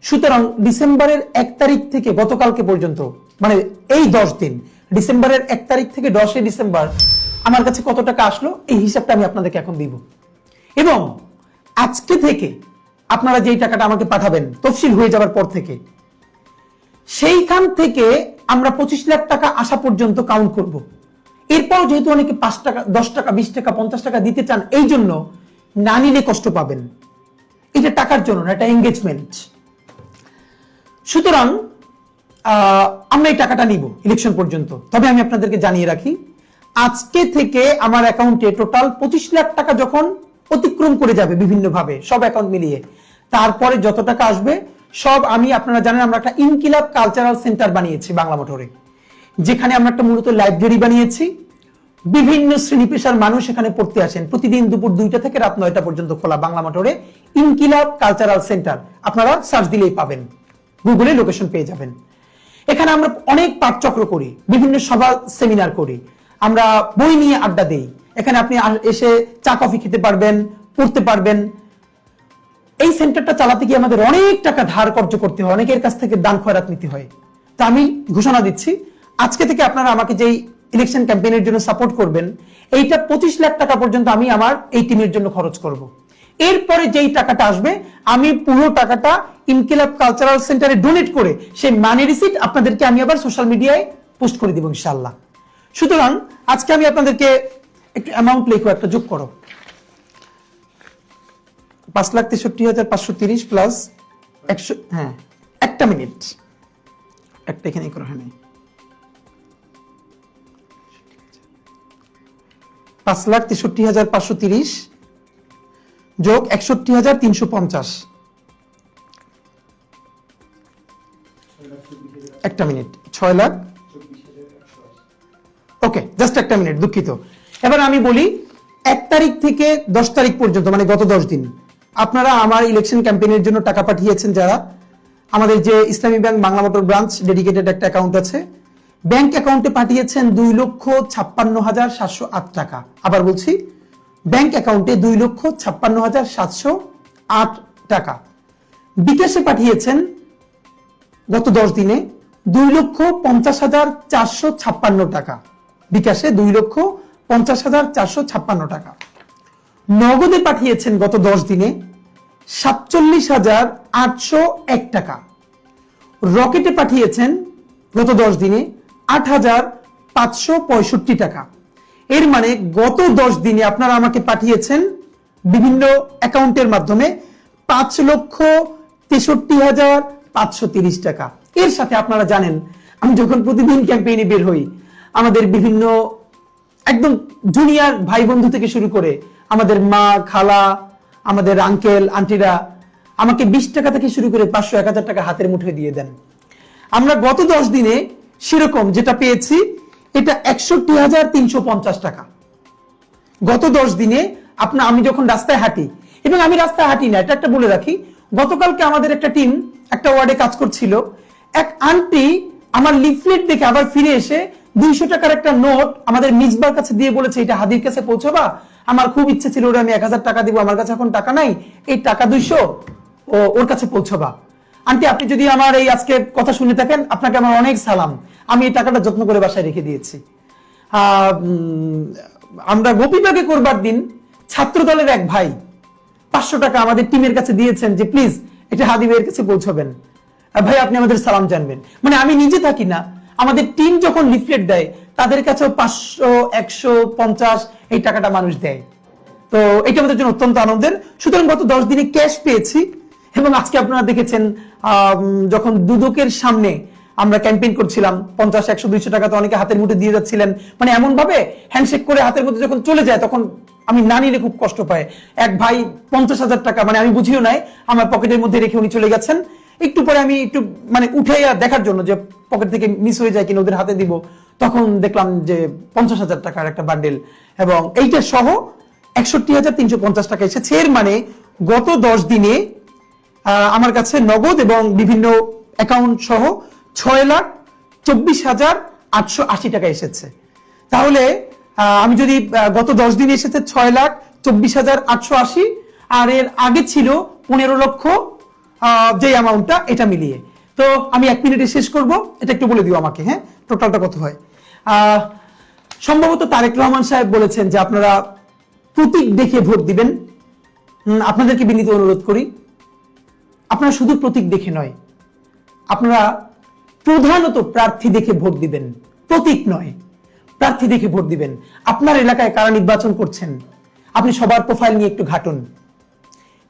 সুতরাং ডিসেম্বরের 1 তারিখ থেকে গতকালকে পর্যন্ত, মানে এই 10 দিন, ডিসেম্বরের 1 তারিখ থেকে 10 ডিসেম্বর আমার কাছে কত টাকা আসলো এই হিসাবটা আমি আপনাদেরকে এখন দিব। এবং আজকে থেকে আপনারা যেই টাকাটা আমাকে পাঠাবেন তফসিল হয়ে যাওয়ার পর থেকে, সেইখান থেকে আমরা 25 লাখ টাকা আসা পর্যন্ত কাউন্ট করব। এরপর যেহেতু অনেকে 5 টাকা, 10 টাকা, 20 টাকা, 50 টাকা দিতে চান, এই জন্য না নিলে কষ্ট পাবেন। এটা টাকার জন্য না, এটা এঙ্গেজমেন্ট। সুতরাং আমরা এই টাকাটা নিব ইলেকশন পর্যন্ত। তবে আমি আপনাদেরকে জানিয়ে রাখি, আজকে থেকে আমার অ্যাকাউন্টে টোটাল 25 লাখ টাকা যখন অতিক্রম করে যাবে বিভিন্নভাবে সব অ্যাকাউন্ট মিলিয়ে, তারপরে যত টাকা আসবে সব আমি, আপনারা জানেন আমরা একটা ইনকিলাব কালচারাল সেন্টার বানিয়েছি বাংলা মোটরে, যেখানে আমরা একটা মূলত লাইব্রেরি বানিয়েছি। বিভিন্ন শ্রেণী পেশার মানুষ এখানে পড়তে আসেন। প্রতিদিন দুপুর 2টা থেকে রাত 9টা পর্যন্ত খোলা বাংলা মোটরে ইনকিলাব কালচারাল সেন্টার। আপনারা সার্চ দিলেই পাবেন, গুগলে লোকেশন পেয়ে যাবেন। এখানে আমরা অনেক পাঠচক্র করি, বিভিন্ন সভা সেমিনার করি, আমরা বই নিয়ে আড্ডা দেই। এখানে আপনি এসে চা কফি খেতে পারবেন, পড়তে পারবেন। এই সেন্টারটা চালাতে গিয়ে আমাদের অনেক টাকা ধার কর্জ করতে হয়, অনেকের কাছ থেকে দান খয়রাত নিতে হয়। তা আমি ঘোষণা দিচ্ছি, আজকে থেকে আপনারা আমাকে যেই ইলেকশন ক্যাম্পেইনের জন্য সাপোর্ট করবেন, এইটা 25 লাখ টাকা পর্যন্ত আমি আমার এই টিমের জন্য খরচ করব। এরপরে যেই টাকাটা আসবে আমি পুরো টাকাটা ইনকিলাব কালচারাল সেন্টারে ডোনেট করে সেই মানি রিসিট আপনাদেরকে আমি আবার সোশ্যাল মিডিয়ায় পোস্ট করে দিব ইনশাআল্লাহ। সুতরাং আজকে আমি আপনাদেরকে একটু অ্যামাউন্ট লিখো, একটা যোগ করো। 5,63,530 প্লাস 100, হ্যাঁ একটা মিনিট, একটা এখানে করো। হ্যাঁ 5,63,530 যোগ 61,350, একটা মিনিট, 6 লাখ। ওকে, জাস্ট একটা মিনিট, দুঃখিত। এবার আমি বলি 1 তারিখ থেকে 10 তারিখ পর্যন্ত, মানে গত 10 দিন আপনারা আমার ইলেকশন ক্যাম্পেইনের জন্য টাকা পাঠিয়েছেন যারা, আমাদের যে ইসলামী bank Bangla motor branch dedicated একটা অ্যাকাউন্ট আছে, ব্যাংক অ্যাকাউন্টে পাঠিয়েছেন 2,56,708 টাকা। আবার বলছি, ব্যাংক অ্যাকাউন্টে 2,56,708 টাকা। বিকাশে পাঠিয়েছেন গত 10 দিনে 2,50,456 টাকা। বিকাশে 2,50,456 টাকা। নগদে পাঠিয়েছেন গত 10 দিনে 47,801 টাকা। রকেটে পাঠিয়েছেন গত 10 দিনে 8,565 টাকা। এর মানে গত 10 দিনে আপনারা আমাকে পাঠিয়েছেন বিভিন্ন অ্যাকাউন্টের মাধ্যমে 5,63,530 টাকা। এর সাথে আপনারা জানেন আমি যখন প্রতিদিন ক্যাম্পেইনে বের হই, আমাদের বিভিন্ন একদম জুনিয়র ভাই বন্ধু থেকে শুরু করে আমাদের মা, খালা, আমাদের আঙ্কেল আন্টিরা আমাকে 20 টাকা থেকে শুরু করে 500-1000 টাকা হাতের মুঠোয় দিয়ে দেন। আমরা গত 10 দিনে সেরকম যেটা পেয়েছি এটা 61,350 টাকা। গত 10 দিনে আমি যখন রাস্তায় হাঁটি, এবং আমি রাস্তায় হাঁটি না, এটা একটা বলে রাখি, গতকালকে আমাদের একটা টিম একটা ওয়ার্ডে কাজ করছিল, এক আন্টি আমার লিফলেট দেখে আবার ফিরে এসে 200 টাকার একটা নোট আমাদের মিসবার কাছে দিয়ে বলেছে, এটা হাদির কাছে পৌঁছাবা, আমার খুব ইচ্ছে ছিল ওরা আমি 1000 টাকা দিব, আমার কাছে এখন টাকা নাই, এই টাকা 200 ওর কাছে পৌঁছাবা। আন্টি আপনি যদি আমার এই আজকে কথা শুনে থাকেন, আপনাকে আমার অনেক সালাম, আমি এই টাকাটা যত্ন করে বাসায় রেখে দিয়েছি। আমরা গোপীবাগে করবার দিন ছাত্র দলের এক ভাই 500 টাকা আমাদের টিমের কাছে দিয়েছেন যে প্লিজ এটা হাদি ভাইয়ের কাছে পৌঁছাবেন, ভাই আপনি আমাদের সালাম জানবেন। মানে আমি নিজে থাকি না, আমাদের টিম যখন লিফলেট দেয় তাদের কাছেও 500, 150 এই টাকাটা মানুষ দেয়। তো এটা আমাদের জন্য অত্যন্ত আনন্দের। সুতরাং গত 10 দিনে ক্যাশ পেয়েছি। এবং আজকে আপনারা দেখেছেন যখন দুদকের সামনে আমরা ক্যাম্পেইন করছিলাম, 50, 100, 200 টাকা তো অনেকে হাতের মুঠে দিয়ে যাচ্ছিলেন, মানে এমন ভাবে হ্যান্ডশেক করে হাতের মধ্যে যখন চলে যায় তখন আমি না নিলে খুব কষ্ট পায়। এক ভাই 50,000 টাকা, মানে আমি বুঝিও নাই, আমার পকেটের মধ্যে রেখে উনি চলে গেছেন। একটু পরে আমি একটু মানে উঠে দেখার জন্য যে পকেট থেকে মিস হয়ে যায় কিনা ওদের হাতে দিব, তখন দেখলাম যে 50,000 টাকার একটা বান্ডেল, এবং এইটা সহ 61,350 টাকা এসেছে। এর মানে গত 10 দিনে আমার কাছে নগদ এবং বিভিন্ন অ্যাকাউন্ট সহ 6,24,880 টাকা এসেছে। তাহলে আমি যদি গত 10 দিনে এসেছে 6,24,880, আর এর আগে ছিল 15,00,000 যে অ্যামাউন্টটা এটা মিলিয়ে। তো আমি 1 মিনিটে শেষ করব, এটা একটু বলে দিও আমাকে, হ্যাঁ, টোটালটা কত হয়। সম্ভবত তারেক রহমান সাহেব বলেছেন যে আপনারা প্রতীক দেখে ভোট দিবেন। আপনাদেরকে বিনীত অনুরোধ করি, আপনারা শুধু প্রতীক দেখে নয়, আপনারা প্রধানত প্রার্থী দেখে ভোট দিবেন, প্রতীক নয়, প্রার্থী দেখে ভোট দিবেন। আপনার এলাকায় কারা নির্বাচন করছেন আপনি সবার প্রোফাইল নিয়ে একটু ঘাটুন,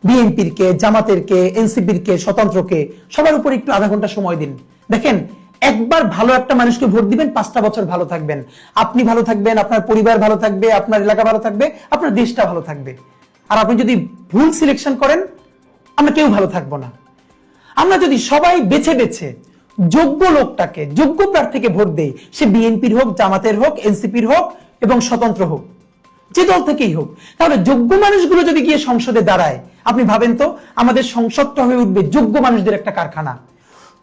বিএনপির কে, জামাতের কে, এনসিপির কে, স্বতন্ত্রকে, সবার উপর একটু আধা ঘন্টা সময় দিন। দেখেন, একবার ভালো একটা মানুষকে ভোট দিবেন, 5টা বছর ভালো থাকবেন, আপনি ভালো থাকবেন, আপনার পরিবার ভালো থাকবে, আপনার এলাকা ভালো থাকবে, আপনার দেশটা ভালো থাকবে। আর আপনি যদি ভুল সিলেকশন করেন, আমরা কেউ ভালো থাকবো না। আমরা যদি সবাই বেছে বেছে যোগ্য লোকটাকে, যোগ্য প্রার্থীকে ভোট দেই, সে বিএনপির হোক, জামাতের হোক, এনসিপির হোক এবং স্বতন্ত্র হোক, যে দল থেকেই হোক, তাহলে যোগ্য মানুষগুলো যদি গিয়ে সংসদে দাঁড়ায়, আপনি ভাবেন তো আমাদের সংসদটা হয়ে উঠবে যোগ্য মানুষদের একটা কারখানা।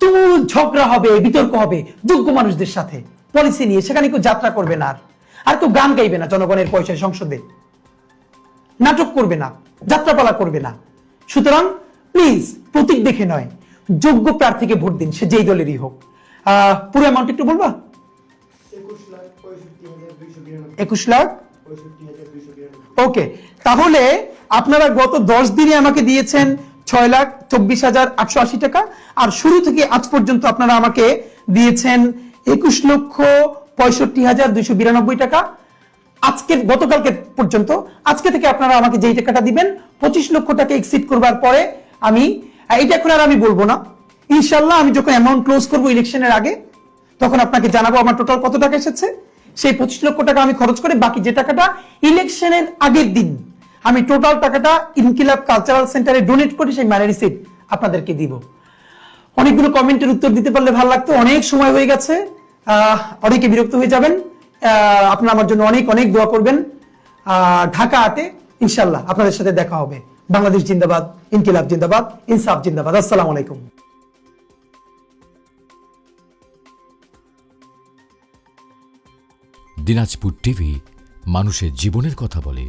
তুমুল ঝগড়া হবে, বিতর্ক হবে যোগ্য মানুষদের সাথে পলিসি নিয়ে। সেখানে কেউ যাত্রা করবে না, আর কেউ গান গাইবে না জনগণের পয়সায়, সংসদে নাটক করবে না, যাত্রাপালা করবে না। সুতরাং প্লিজ প্রতীক দেখে নয়, যোগ্য প্রার্থীকে ভোট দিন, সে যেই দলেরই হোক। পুরো অ্যামাউন্ট একটু বলবা? 21 লাখ। ওকে, তাহলে আপনারা গত 10 দিনে আমাকে দিয়েছেন 6,24,880 টাকা, আর শুরু থেকে আজ পর্যন্ত আপনারা আমাকে দিয়েছেন 21,65,292 টাকা। আজকে, গতকালকে পর্যন্ত, আজকে থেকে আপনারা আমাকে যেই টাকাটা দিবেন, 25 লক্ষ টাকা এক্সিড করবার পরে আমি এইটা এখন আর আমি বলবো না। ইনশাল্লাহ আমি যখন অ্যামাউন্ট ক্লোজ করবো ইলেকশনের আগে, তখন আপনাকে জানাবো আমার টোটাল কত টাকা এসেছে। সেই 25 লক্ষ টাকা আমি খরচ করে বাকি যে টাকাটা ইলেকশনের আগের দিন আমি টোটাল টাকাটা ইনকিলাব কালচারাল সেন্টারে ডোনেট করে সেই মানি রিসিপ্ট আপনাদেরকে দিব। অনেকগুলো কমেন্টের উত্তর দিতে পারলে ভালো লাগতো, অনেক সময় হয়ে গেছে, অনেকে বিরক্ত হয়ে যাবেন। আপনারা আমার জন্য অনেক অনেক দোয়া করবেন। ঢাকা 8-এ ইনশাল্লাহ আপনাদের সাথে দেখা হবে। বাংলাদেশ জিন্দাবাদ, ইনকিলাব জিন্দাবাদ, ইনসাফ জিন্দাবাদ। আসসালামু আলাইকুম। দিনাজপুর টিভি, মানুষের জীবনের কথা বলে।